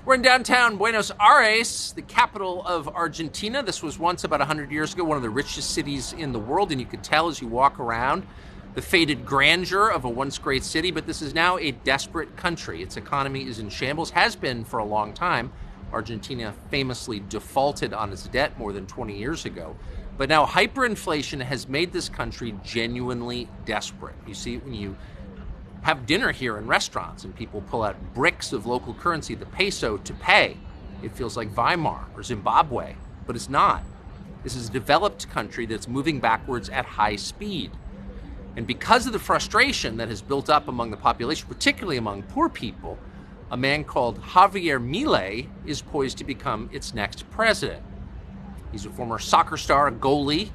We're in downtown Buenos Aires, the capital of Argentina. This was once, about 100 years ago, one of the richest cities in the world, and you could tell as you walk around the faded grandeur of a once great city, but this is now a desperate country. Its economy is in shambles, has been for a long time. Argentina famously defaulted on its debt more than 20 years ago. But now hyperinflation has made this country genuinely desperate. You see it when you have dinner here in restaurants and people pull out bricks of local currency, the peso, to pay. It feels like Weimar or Zimbabwe, but it's not. This is a developed country that's moving backwards at high speed. And because of the frustration that has built up among the population, particularly among poor people, a man called Javier Milei is poised to become its next president. He's a former soccer star, a goalie,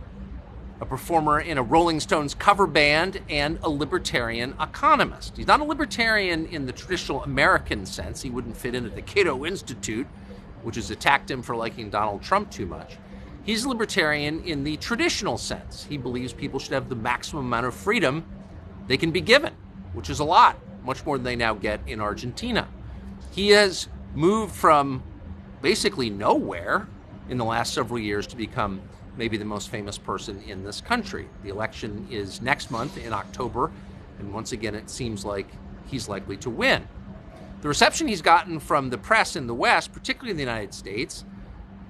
a performer in a Rolling Stones cover band, and a libertarian economist. He's not a libertarian in the traditional American sense. He wouldn't fit in at the Cato Institute, which has attacked him for liking Donald Trump too much. He's a libertarian in the traditional sense. He believes people should have the maximum amount of freedom they can be given, which is a lot, much more than they now get in Argentina. He has moved from basically nowhere in the last several years to become maybe the most famous person in this country. The election is next month in October, and once again it seems like he's likely to win. The reception he's gotten from the press in the West, particularly in the United States,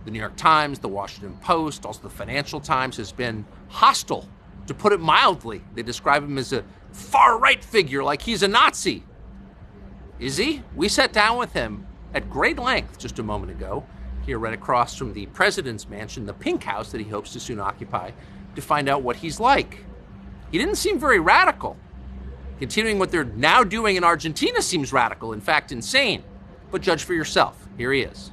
the New York Times, the Washington Post, also the Financial Times, has been hostile, to put it mildly. They describe him as a far-right figure, like he's a Nazi. Is he? We sat down with him at great length just a moment ago, here right across from the president's mansion, the Pink House that he hopes to soon occupy, to find out what he's like. He didn't seem very radical. Continuing what they're now doing in Argentina seems radical, in fact insane. But judge for yourself. Here he is.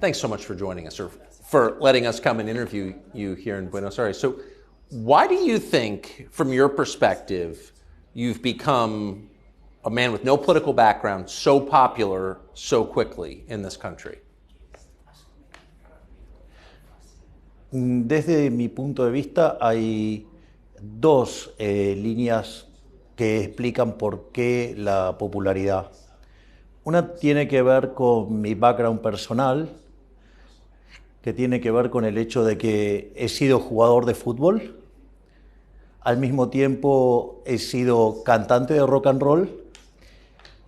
Thanks so much for joining us, or for letting us come and interview you here in Buenos Aires. So why do you think, from your perspective, you've become a man with no political background, so popular so quickly in this country? Desde mi punto de vista hay dos líneas que explican por qué la popularidad. Una tiene que ver con mi background personal, que tiene que ver con el hecho de que he sido jugador de fútbol, al mismo tiempo he sido cantante de rock and roll,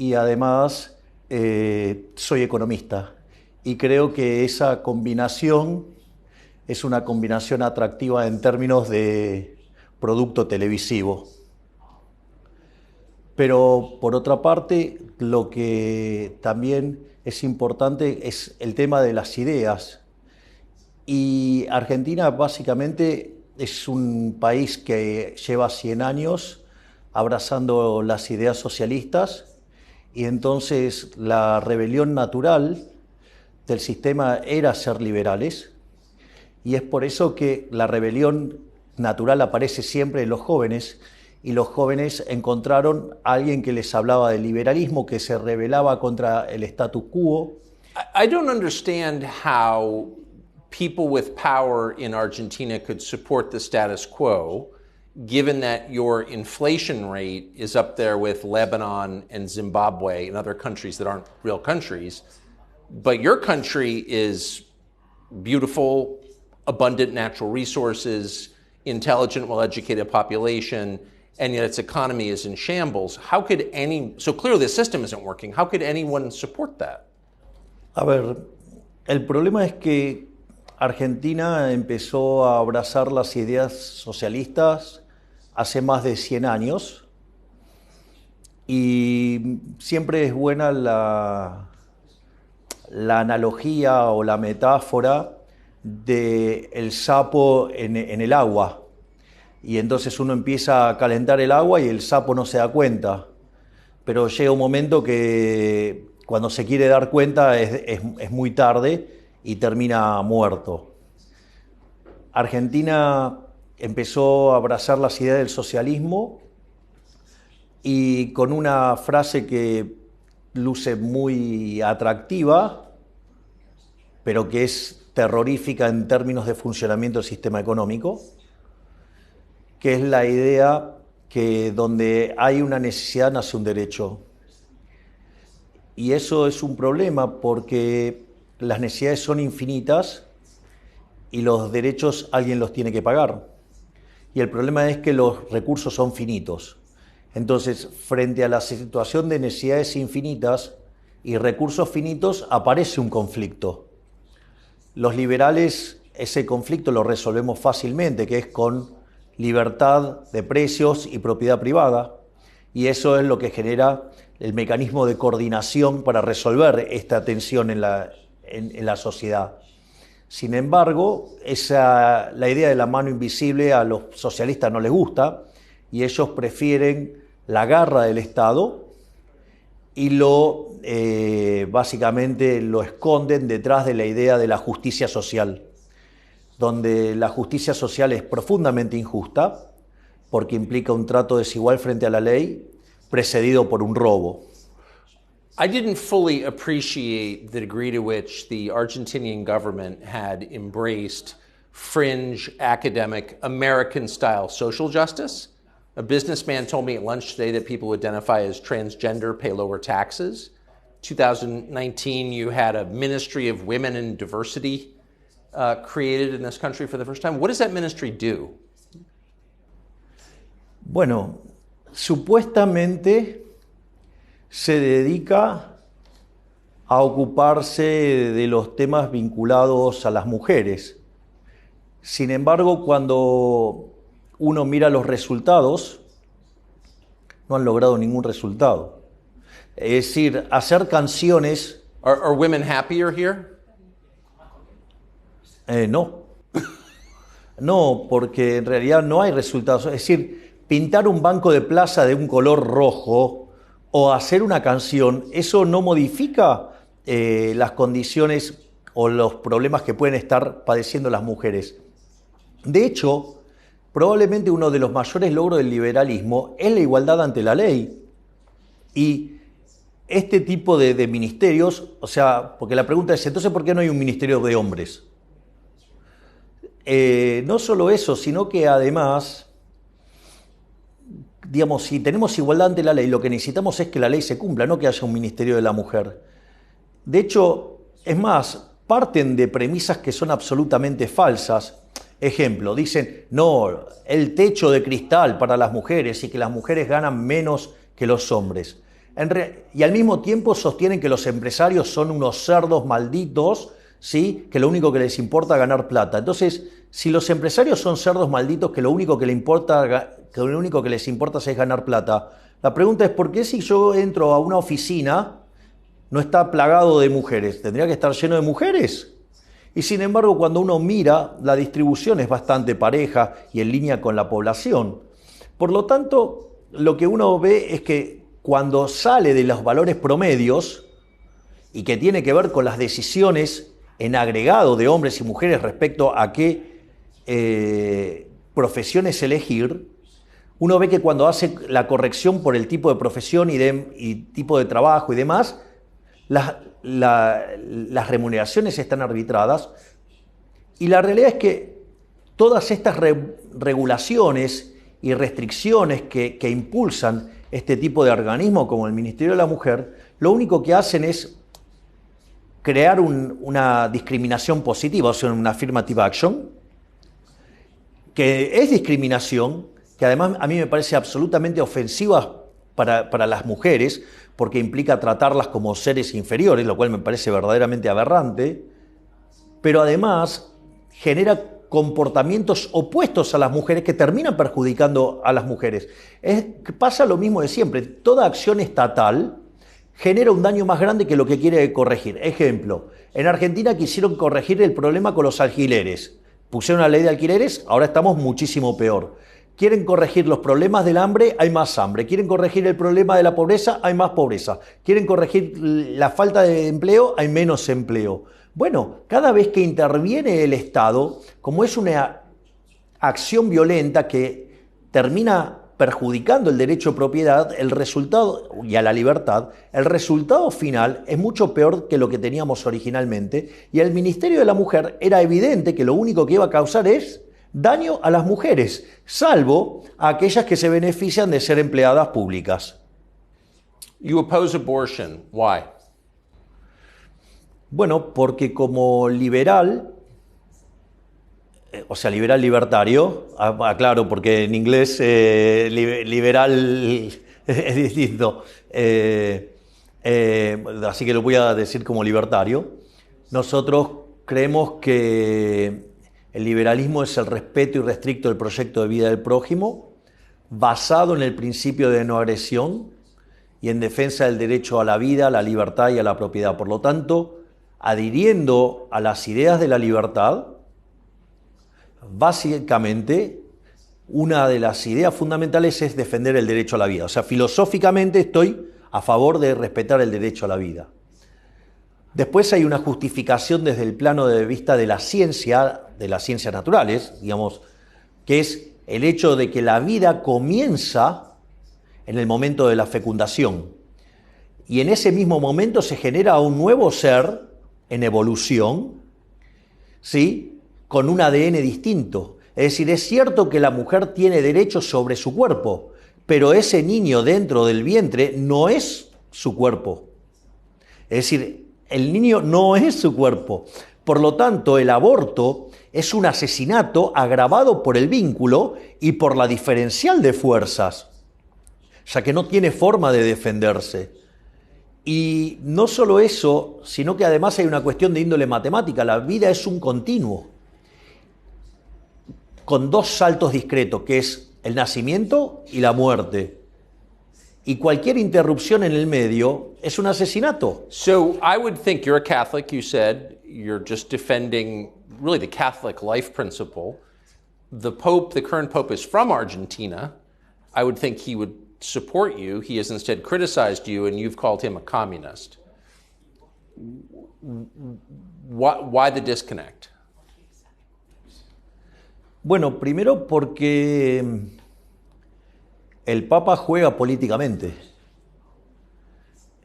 y además soy economista, y creo que esa combinación es una combinación atractiva en términos de producto televisivo. Pero por otra parte, lo que también es importante es el tema de las ideas, y Argentina básicamente es un país que lleva 100 años abrazando las ideas socialistas. Y entonces la rebelión natural del sistema era ser liberales, y es por eso que la rebelión natural aparece siempre en los jóvenes, y los jóvenes encontraron a alguien que les hablaba del liberalismo, que se rebelaba contra el status quo. I don't understand how people with power in Argentina could support the status quo, given that your inflation rate is up there with Lebanon and Zimbabwe and other countries that aren't real countries, but your country is beautiful, abundant natural resources, intelligent, well-educated population, and yet its economy is in shambles. How could so clearly the system isn't working, how could anyone support that? A ver, el problema es que Argentina empezó a abrazar las ideas socialistas hace más de 100 años, y siempre es buena la analogía o la metáfora del sapo en el agua, y entonces uno empieza a calentar el agua y el sapo no se da cuenta, pero llega un momento que cuando se quiere dar cuenta es muy tarde y termina muerto. Argentina empezó a abrazar las ideas del socialismo, y con una frase que luce muy atractiva, pero que es terrorífica en términos de funcionamiento del sistema económico, que es la idea que donde hay una necesidad nace un derecho. Y eso es un problema porque las necesidades son infinitas y los derechos alguien los tiene que pagar. Y el problema es que los recursos son finitos. Entonces, frente a la situación de necesidades infinitas y recursos finitos, aparece un conflicto. Los liberales ese conflicto lo resolvemos fácilmente, que es con libertad de precios y propiedad privada, y eso es lo que genera el mecanismo de coordinación para resolver esta tensión en la sociedad. Sin embargo, la idea de la mano invisible a los socialistas no les gusta y ellos prefieren la garra del Estado y básicamente lo esconden detrás de la idea de la justicia social, donde la justicia social es profundamente injusta porque implica un trato desigual frente a la ley precedido por un robo. I didn't fully appreciate the degree to which the Argentinian government had embraced fringe, academic, American-style social justice. A businessman told me at lunch today that people who identify as transgender pay lower taxes. 2019, you had a Ministry of Women and Diversity created in this country for the first time. What does that ministry do? Bueno, supuestamente se dedica a ocuparse de los temas vinculados a las mujeres. Sin embargo, cuando uno mira los resultados, no han logrado ningún resultado. Es decir, hacer canciones... Are women happier here? No. No, porque en realidad no hay resultados. Es decir, pintar un banco de plaza de un color rojo o hacer una canción, eso no modifica las condiciones o los problemas que pueden estar padeciendo las mujeres. De hecho, probablemente uno de los mayores logros del liberalismo es la igualdad ante la ley. Y este tipo de ministerios, o sea, porque la pregunta es, entonces, ¿por qué no hay un ministerio de hombres? No solo eso, sino que además, digamos, si tenemos igualdad ante la ley, lo que necesitamos es que la ley se cumpla, no que haya un ministerio de la mujer. De hecho, es más, parten de premisas que son absolutamente falsas. Ejemplo, dicen, no, el techo de cristal para las mujeres y que las mujeres ganan menos que los hombres. Y al mismo tiempo sostienen que los empresarios son unos cerdos malditos, ¿sí? Que lo único que les importa es ganar plata. Entonces, si los empresarios son cerdos malditos que lo único que les importa es ganar plata, la pregunta es, ¿por qué si yo entro a una oficina no está plagado de mujeres? ¿Tendría que estar lleno de mujeres? Y sin embargo, cuando uno mira, la distribución es bastante pareja y en línea con la población. Por lo tanto, lo que uno ve es que cuando sale de los valores promedios y que tiene que ver con las decisiones en agregado de hombres y mujeres respecto a qué profesiones elegir, uno ve que cuando hace la corrección por el tipo de profesión y tipo de trabajo y demás, las remuneraciones están arbitradas y la realidad es que todas estas regulaciones y restricciones que impulsan este tipo de organismo como el Ministerio de la Mujer, lo único que hacen es crear una discriminación positiva, o sea, una affirmative action, que es discriminación, que además a mí me parece absolutamente ofensiva para las mujeres, porque implica tratarlas como seres inferiores, lo cual me parece verdaderamente aberrante, pero además genera comportamientos opuestos a las mujeres que terminan perjudicando a las mujeres. Pasa lo mismo de siempre, toda acción estatal genera un daño más grande que lo que quiere corregir. Ejemplo, en Argentina quisieron corregir el problema con los alquileres. Pusieron una ley de alquileres, ahora estamos muchísimo peor. Quieren corregir los problemas del hambre, hay más hambre. Quieren corregir el problema de la pobreza, hay más pobreza. Quieren corregir la falta de empleo, hay menos empleo. Bueno, cada vez que interviene el Estado, como es una acción violenta que termina perjudicando el derecho de propiedad, el resultado, y a la libertad, el resultado final es mucho peor que lo que teníamos originalmente, y el Ministerio de la Mujer era evidente que lo único que iba a causar es daño a las mujeres, salvo a aquellas que se benefician de ser empleadas públicas. You oppose abortion. Why? Bueno, porque como liberal, o sea, liberal libertario, aclaro, porque en inglés liberal es distinto, así que lo voy a decir como libertario. Nosotros creemos que el liberalismo es el respeto irrestricto del proyecto de vida del prójimo, basado en el principio de no agresión y en defensa del derecho a la vida, a la libertad y a la propiedad. Por lo tanto, adhiriendo a las ideas de la libertad, básicamente, una de las ideas fundamentales es defender el derecho a la vida. O sea, filosóficamente estoy a favor de respetar el derecho a la vida. Después hay una justificación desde el plano de vista de las ciencias naturales, digamos, que es el hecho de que la vida comienza en el momento de la fecundación. Y en ese mismo momento se genera un nuevo ser en evolución, ¿sí?, con un ADN distinto. Es decir, es cierto que la mujer tiene derechos sobre su cuerpo, pero ese niño dentro del vientre no es su cuerpo. Es decir, el niño no es su cuerpo. Por lo tanto, el aborto es un asesinato agravado por el vínculo y por la diferencial de fuerzas, ya que no tiene forma de defenderse. Y no solo eso, sino que además hay una cuestión de índole matemática. La vida es un continuo, con dos saltos discretos, que es el nacimiento y la muerte. Y cualquier interrupción en el medio es un asesinato. So I would think you're a Catholic, you said. You're just defending really the Catholic life principle. The Pope, the current Pope, is from Argentina. I would think he would support you. He has instead criticized you, and you've called him a communist. Why the disconnect? Bueno, primero porque el Papa juega políticamente.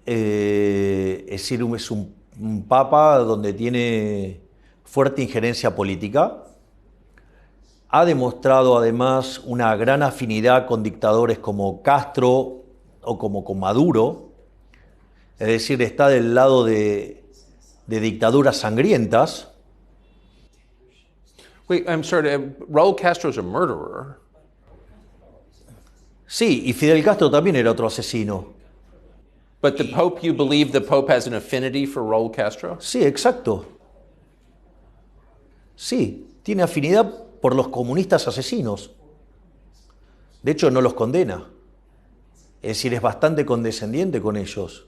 Es decir, es un Papa donde tiene fuerte injerencia política. Ha demostrado además una gran afinidad con dictadores como Castro o como con Maduro. Es decir, está del lado de dictaduras sangrientas. Wait, I'm sorry, Raúl Castro is a murderer. Sí, y Fidel Castro también era otro asesino. But the Pope, you believe the Pope has an affinity for Raúl Castro? Sí, exacto. Sí, tiene afinidad por los comunistas asesinos. De hecho, no los condena. Es decir, es bastante condescendiente con ellos.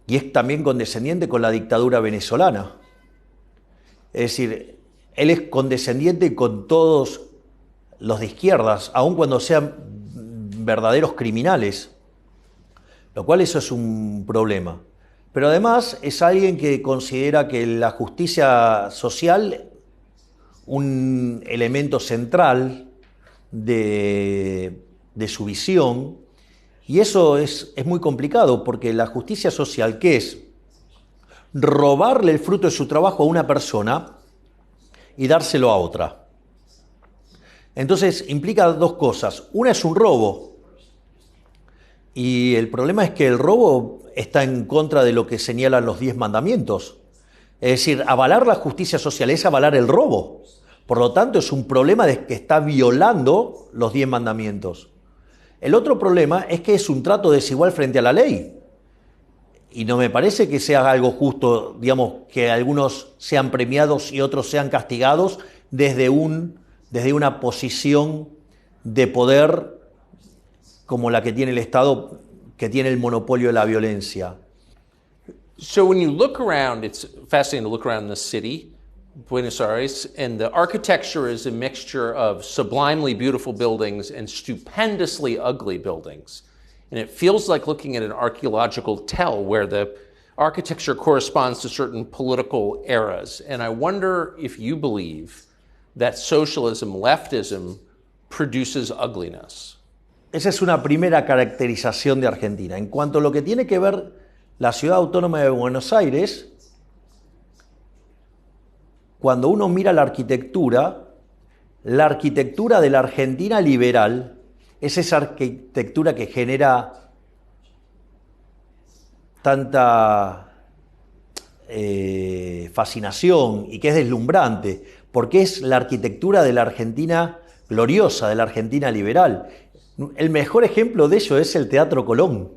Y es también condescendiente con la dictadura venezolana. Es decir, él es condescendiente con todos los de izquierdas, aun cuando sean verdaderos criminales, lo cual eso es un problema. Pero además es alguien que considera que la justicia social, un elemento central de su visión, y eso es muy complicado, porque la justicia social, ¿qué es? Robarle el fruto de su trabajo a una persona y dárselo a otra. Entonces implica dos cosas. Una es un robo, y el problema es que el robo está en contra de lo que señalan los 10 mandamientos. Es decir, avalar la justicia social es avalar el robo. Por lo tanto, es un problema de que está violando los 10 mandamientos. El otro problema es que es un trato desigual frente a la ley. Y no me parece que sea algo justo, digamos, que algunos sean premiados y otros sean castigados desde una posición de poder como la que tiene el Estado, que tiene el monopolio de la violencia. So when you look around, it's fascinating to look around the city, Buenos Aires, and the architecture is a mixture of sublimely beautiful buildings and stupendously ugly buildings. And it feels like looking at an archaeological tell where the architecture corresponds to certain political eras. And I wonder if you believe that socialism, leftism, produces ugliness. Esa es una primera caracterización de Argentina. En cuanto a lo que tiene que ver la Ciudad Autónoma de Buenos Aires, cuando uno mira la arquitectura de la Argentina liberal es esa arquitectura que genera tanta fascinación y que es deslumbrante, porque es la arquitectura de la Argentina gloriosa, de la Argentina liberal. El mejor ejemplo de ello es el Teatro Colón.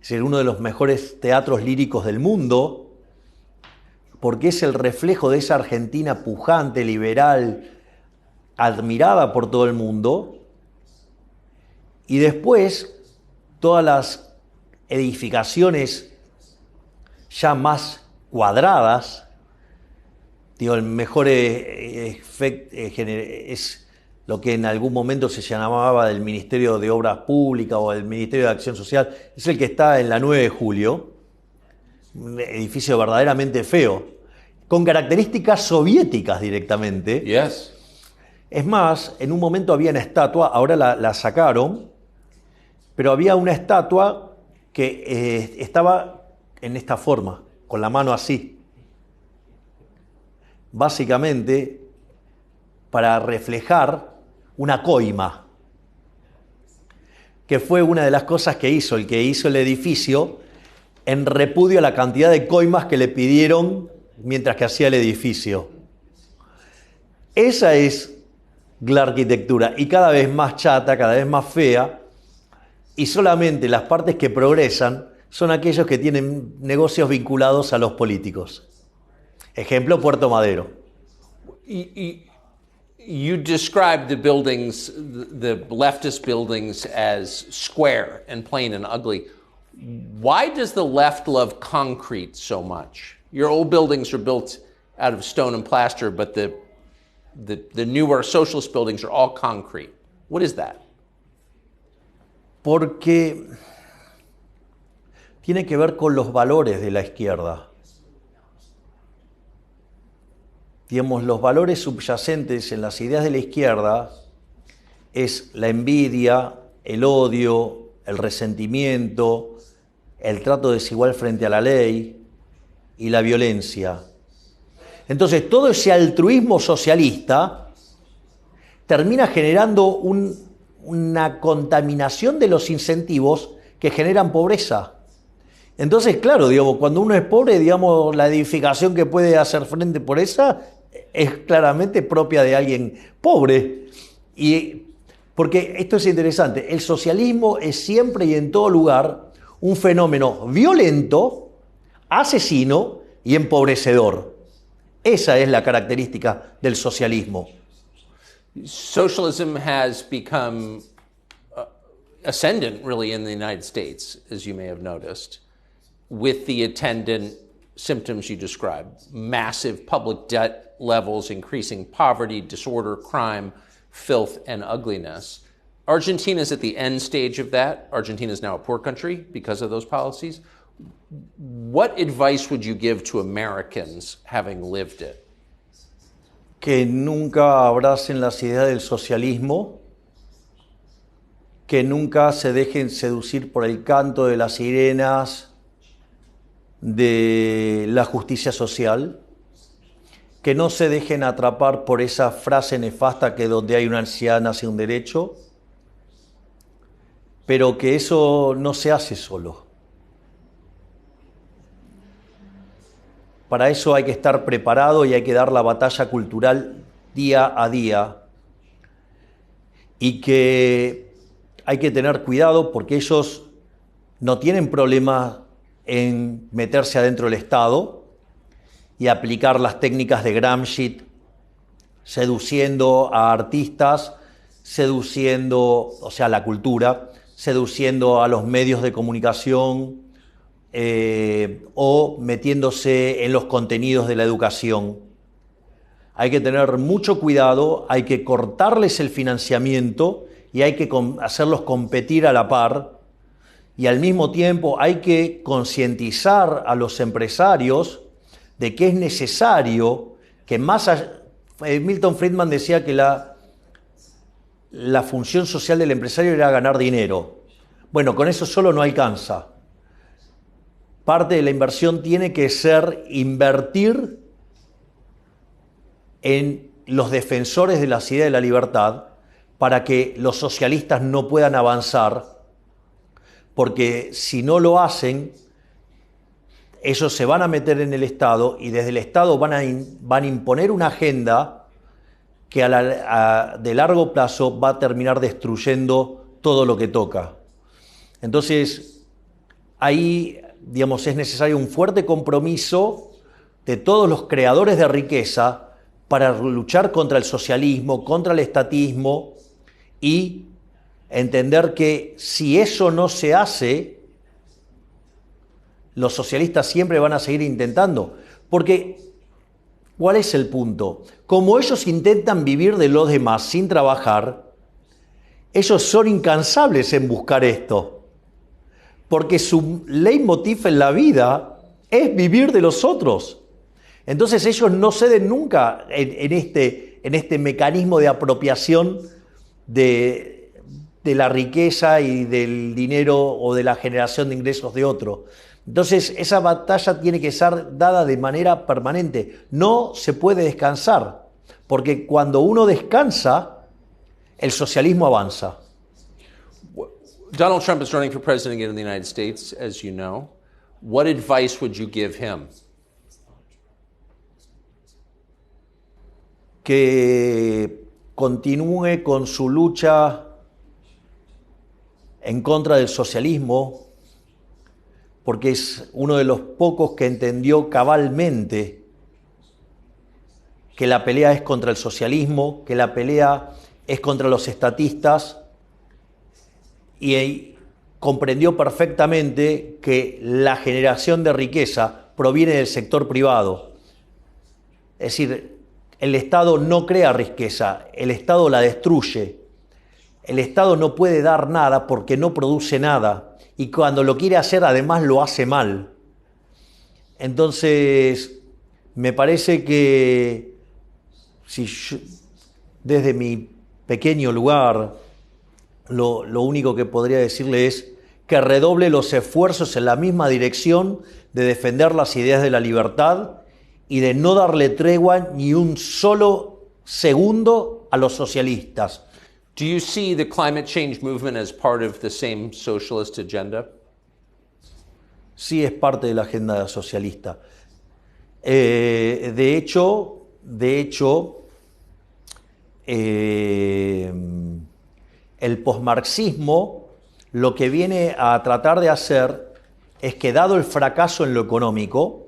Es uno de los mejores teatros líricos del mundo, porque es el reflejo de esa Argentina pujante, liberal, admirada por todo el mundo. Y después, todas las edificaciones ya más cuadradas, digo, el mejor efecto es lo que en algún momento se llamaba del Ministerio de Obras Públicas o del Ministerio de Acción Social, es el que está en la 9 de Julio, un edificio verdaderamente feo, con características soviéticas directamente. Yes. Es más, en un momento había una estatua, ahora la sacaron, pero había una estatua que estaba en esta forma, con la mano así. Básicamente, para reflejar una coima, que fue una de las cosas que hizo el edificio, en repudio a la cantidad de coimas que le pidieron mientras que hacía el edificio. Esa es la arquitectura, y cada vez más chata, cada vez más fea, y solamente las partes que progresan son aquellos que tienen negocios vinculados a los políticos. Ejemplo, Puerto Madero. You described the buildings, the leftist buildings, as square and plain and ugly. Why does the left love concrete so much? Your old buildings are built out of stone and plaster, but the newer socialist buildings are all concrete. What is that? Porque tiene que ver con los valores de la izquierda. Digamos, los valores subyacentes en las ideas de la izquierda es la envidia, el odio, el resentimiento, el trato desigual frente a la ley y la violencia. Entonces, todo ese altruismo socialista termina generando una contaminación de los incentivos que generan pobreza. Entonces, claro, digamos, cuando uno es pobre, digamos, la edificación que puede hacer frente por esa es claramente propia de alguien pobre. Y porque esto es interesante, el socialismo es siempre y en todo lugar un fenómeno violento, asesino y empobrecedor. Esa es la característica del socialismo. Socialism has become ascendant, really, in the United States, as you may have noticed, with the attendant symptoms you described: massive public debt levels, increasing poverty, disorder, crime, filth, and ugliness. Argentina is at the end stage of that. Argentina is now a poor country because of those policies. What advice would you give to Americans having lived it? Que nunca abracen las ideas del socialismo, que nunca se dejen seducir por el canto de las sirenas de la justicia social, que no se dejen atrapar por esa frase nefasta que donde hay una anciana nace un derecho, pero que eso no se hace solo. Para eso hay que estar preparado y hay que dar la batalla cultural día a día, y que hay que tener cuidado porque ellos no tienen problema en meterse adentro del Estado y aplicar las técnicas de Gramsci, seduciendo a artistas, seduciendo, o sea, la cultura, seduciendo a los medios de comunicación, o metiéndose en los contenidos de la educación. Hay que tener mucho cuidado, hay que cortarles el financiamiento y hay que hacerlos competir a la par, y al mismo tiempo hay que concientizar a los empresarios de que es necesario que más allá, Milton Friedman decía que la función social del empresario era ganar dinero. Bueno, con eso solo no alcanza. Parte de la inversión tiene que ser invertir en los defensores de las ideas de la libertad para que los socialistas no puedan avanzar, porque si no lo hacen, ellos se van a meter en el Estado y desde el Estado van a imponer una agenda que de largo plazo va a terminar destruyendo todo lo que toca. Entonces, ahí, digamos, es necesario un fuerte compromiso de todos los creadores de riqueza para luchar contra el socialismo, contra el estatismo y entender que si eso no se hace, los socialistas siempre van a seguir intentando. Porque, ¿cuál es el punto? Como ellos intentan vivir de los demás sin trabajar, ellos son incansables en buscar esto. Porque su leitmotiv en la vida es vivir de los otros. Entonces ellos no ceden nunca en este mecanismo de apropiación de la riqueza y del dinero o de la generación de ingresos de otro. Entonces esa batalla tiene que ser dada de manera permanente. No se puede descansar, porque cuando uno descansa, el socialismo avanza. Donald Trump is running for president again in the United States, as you know. What advice would you give him? Que continúe con su lucha en contra del socialismo, porque es uno de los pocos que entendió cabalmente que la pelea es contra el socialismo, que la pelea es contra los estatistas, y comprendió perfectamente que la generación de riqueza proviene del sector privado. Es decir, el Estado no crea riqueza, el Estado la destruye. El Estado no puede dar nada porque no produce nada. Y cuando lo quiere hacer, además lo hace mal. Entonces, me parece que si yo, desde mi pequeño lugar, lo único que podría decirle es que redoble los esfuerzos en la misma dirección de defender las ideas de la libertad y de no darle tregua ni un solo segundo a los socialistas. Do you see the climate change movement as part of the same socialist agenda? Sí, es parte de la agenda socialista. De hecho, el posmarxismo lo que viene a tratar de hacer es que, dado el fracaso en lo económico,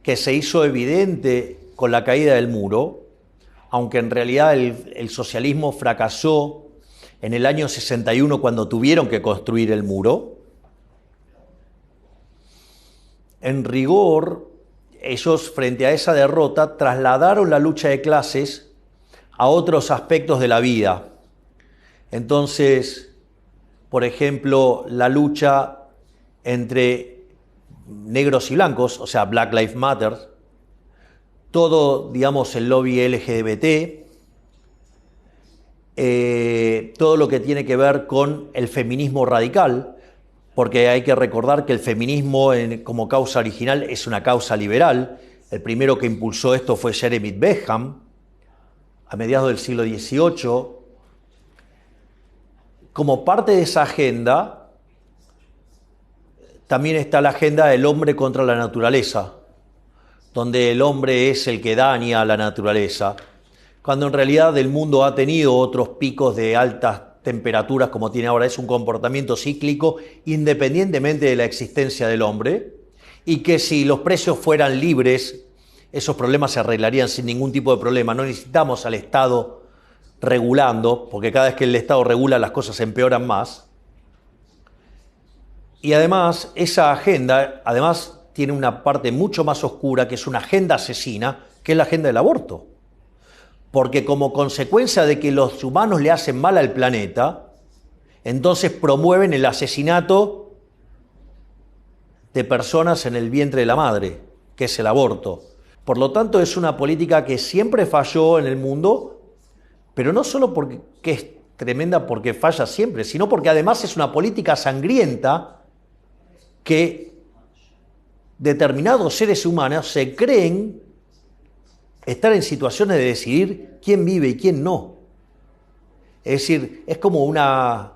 que se hizo evidente con la caída del muro, aunque en realidad el socialismo fracasó en el año 61 cuando tuvieron que construir el muro, en rigor, ellos frente a esa derrota trasladaron la lucha de clases a otros aspectos de la vida. Entonces, por ejemplo, la lucha entre negros y blancos, o sea, Black Lives Matter, todo, digamos, el lobby LGBT, todo lo que tiene que ver con el feminismo radical, porque hay que recordar que el feminismo como causa original es una causa liberal. El primero que impulsó esto fue Jeremy Bentham, a mediados del siglo XVIII. Como parte de esa agenda, también está la agenda del hombre contra la naturaleza, donde el hombre es el que daña a la naturaleza, cuando en realidad el mundo ha tenido otros picos de altas temperaturas como tiene ahora. Es un comportamiento cíclico independientemente de la existencia del hombre, y que si los precios fueran libres, esos problemas se arreglarían sin ningún tipo de problema. No necesitamos al Estado regulando, porque cada vez que el Estado regula las cosas empeoran más. Y además, esa agenda tiene una parte mucho más oscura, que es una agenda asesina, que es la agenda del aborto. Porque como consecuencia de que los humanos le hacen mal al planeta, entonces promueven el asesinato de personas en el vientre de la madre, que es el aborto. Por lo tanto, es una política que siempre falló en el mundo, pero no solo porque es tremenda porque falla siempre, sino porque además es una política sangrienta que determinados seres humanos se creen estar en situaciones de decidir quién vive y quién no. Es decir, es como una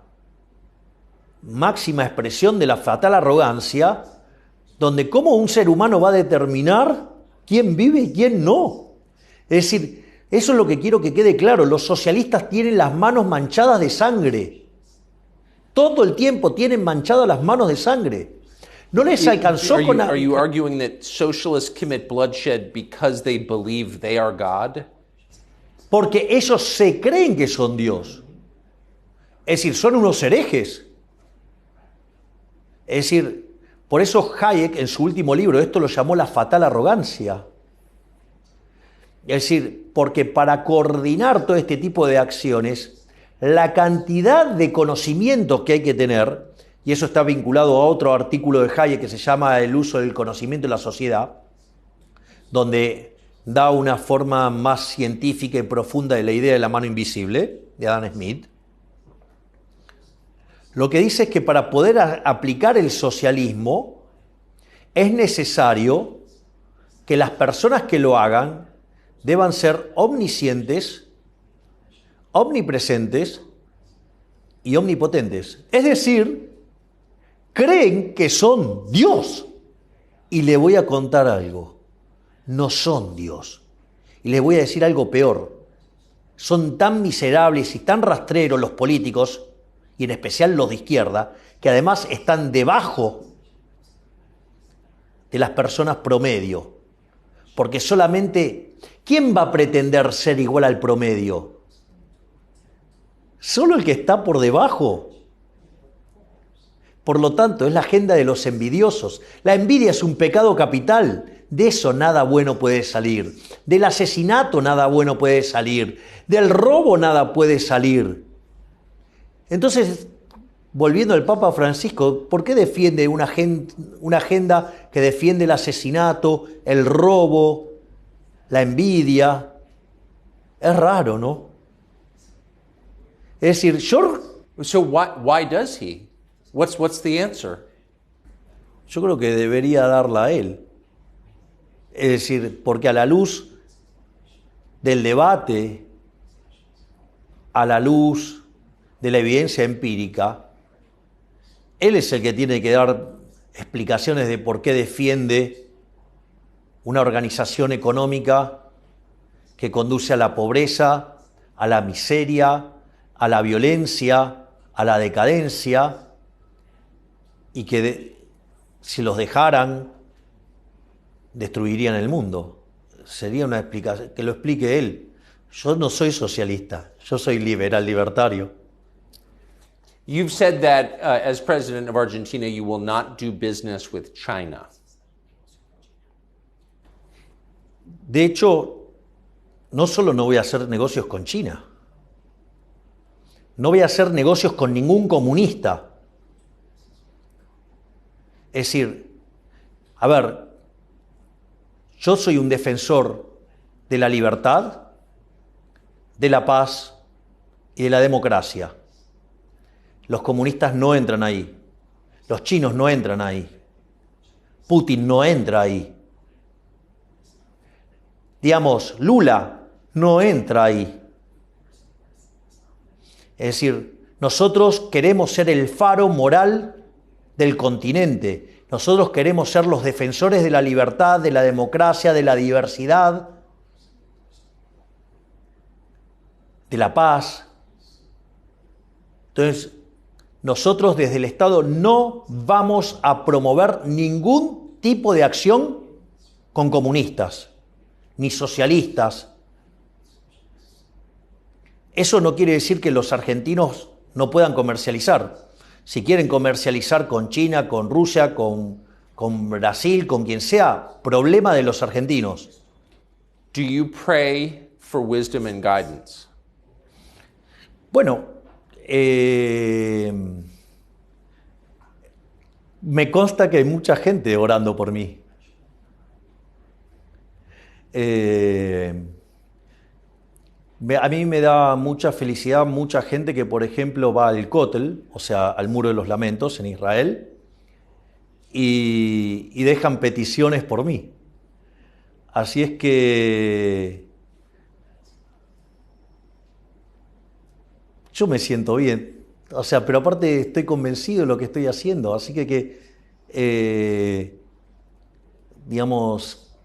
máxima expresión de la fatal arrogancia donde cómo un ser humano va a determinar quién vive y quién no. Es decir, eso es lo que quiero que quede claro. Los socialistas tienen las manos manchadas de sangre. Todo el tiempo tienen manchadas las manos de sangre. No les alcanzó con... Are you arguing that socialists commit bloodshed because they believe they are God? Porque ellos se creen que son Dios. Es decir, son unos herejes. Es decir, por eso Hayek en su último libro, esto lo llamó la fatal arrogancia. Es decir, porque para coordinar todo este tipo de acciones, la cantidad de conocimiento que hay que tener, y eso está vinculado a otro artículo de Hayek que se llama El uso del conocimiento en la sociedad, donde da una forma más científica y profunda de la idea de la mano invisible, de Adam Smith. Lo que dice es que para poder aplicar el socialismo es necesario que las personas que lo hagan deban ser omniscientes, omnipresentes y omnipotentes. Es decir, creen que son Dios. Y le voy a contar algo. No son Dios. Y les voy a decir algo peor. Son tan miserables y tan rastreros los políticos, y en especial los de izquierda, que además están debajo de las personas promedio. Porque solamente, ¿quién va a pretender ser igual al promedio? Solo el que está por debajo. Por lo tanto, es la agenda de los envidiosos. La envidia es un pecado capital. De eso nada bueno puede salir. Del asesinato nada bueno puede salir. Del robo nada puede salir. Entonces, volviendo al Papa Francisco, ¿por qué defiende una agenda que defiende el asesinato, el robo, la envidia? Es raro, ¿no? Es decir, So why does he? What's the answer? yo creo que debería darla a él. Es decir, porque a la luz del debate, a la luz de la evidencia empírica, él es el que tiene que dar explicaciones de por qué defiende una organización económica que conduce a la pobreza, a la miseria, a la violencia, a la decadencia, y que si los dejaran, destruirían el mundo. Sería una explicación, que lo explique él. Yo no soy socialista, yo soy liberal, libertario. You've said that as president of Argentina, you will not do business with China. De hecho, no solo no voy a hacer negocios con China, no voy a hacer negocios con ningún comunista. Es decir, a ver, yo soy un defensor de la libertad, de la paz y de la democracia. Los comunistas no entran ahí. Los chinos no entran ahí. Putin no entra ahí. Digamos, Lula no entra ahí. Es decir, nosotros queremos ser el faro moral del continente. Nosotros queremos ser los defensores de la libertad, de la democracia, de la diversidad, de la paz. Entonces, nosotros desde el Estado no vamos a promover ningún tipo de acción con comunistas, ni socialistas. Eso no quiere decir que los argentinos no puedan comercializar. Si quieren comercializar con China, con Rusia, con Brasil, con quien sea, problema de los argentinos. Do you pray for wisdom and guidance? Bueno, me consta que hay mucha gente orando por mí. A mí me da mucha felicidad mucha gente que, por ejemplo, va al Kotel, o sea, al Muro de los Lamentos en Israel, y dejan peticiones por mí. Así es que yo me siento bien. O sea, pero aparte estoy convencido de lo que estoy haciendo. Así que digamos,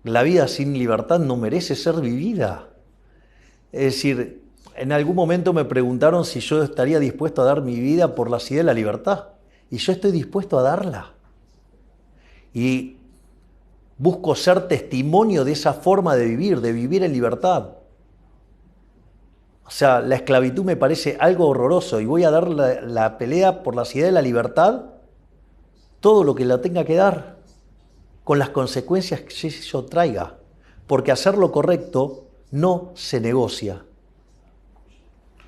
la vida sin libertad no merece ser vivida. Es decir, en algún momento me preguntaron si yo estaría dispuesto a dar mi vida por la idea de la libertad. Y yo estoy dispuesto a darla. Y busco ser testimonio de esa forma de vivir en libertad. O sea, la esclavitud me parece algo horroroso y voy a dar la pelea por la idea de la libertad todo lo que la tenga que dar, con las consecuencias que eso traiga. Porque hacer lo correcto no se negocia.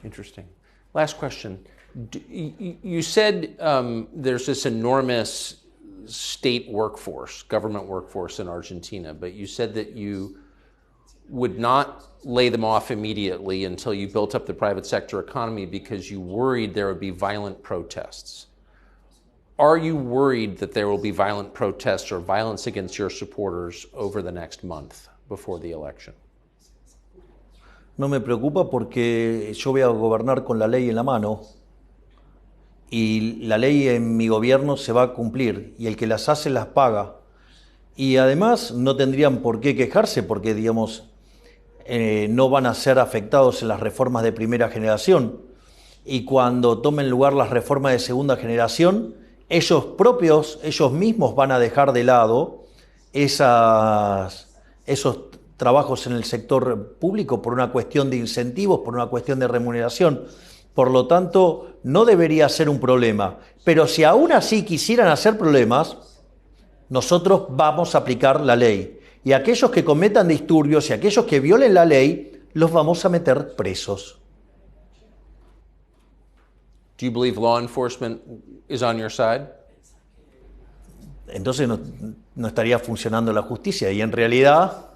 Interesting. Last question. You said there's this enormous state workforce, government workforce in Argentina, but you said that you would not lay them off immediately until you built up the private sector economy because you worried there would be violent protests. Are you worried that there will be violent protests or violence against your supporters over the next month before the election? No me preocupa porque yo voy a gobernar con la ley en la mano y la ley en mi gobierno se va a cumplir y el que las hace las paga. Y además no tendrían por qué quejarse porque, digamos, no van a ser afectados en las reformas de primera generación. Y cuando tomen lugar las reformas de segunda generación, ellos mismos van a dejar de lado esos trabajos en el sector público por una cuestión de incentivos, por una cuestión de remuneración. Por lo tanto, no debería ser un problema. Pero si aún así quisieran hacer problemas, nosotros vamos a aplicar la ley. Y aquellos que cometan disturbios y aquellos que violen la ley, los vamos a meter presos. Do you believe law enforcement is on your side? Entonces no estaría funcionando la justicia. Y en realidad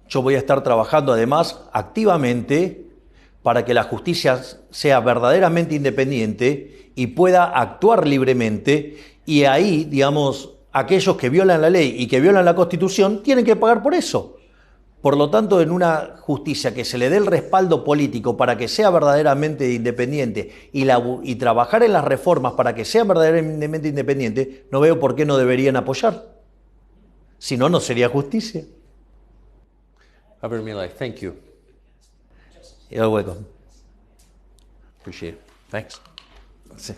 yo voy a estar trabajando además activamente para que la justicia sea verdaderamente independiente y pueda actuar libremente. Y ahí, digamos, aquellos que violan la ley y que violan la Constitución tienen que pagar por eso. Por lo tanto, en una justicia que se le dé el respaldo político para que sea verdaderamente independiente y trabajar en las reformas para que sea verdaderamente independiente, no veo por qué no deberían apoyar. Si no, no sería justicia. Javier Milei, thank you. You're welcome. Appreciate it. Thanks. Sí.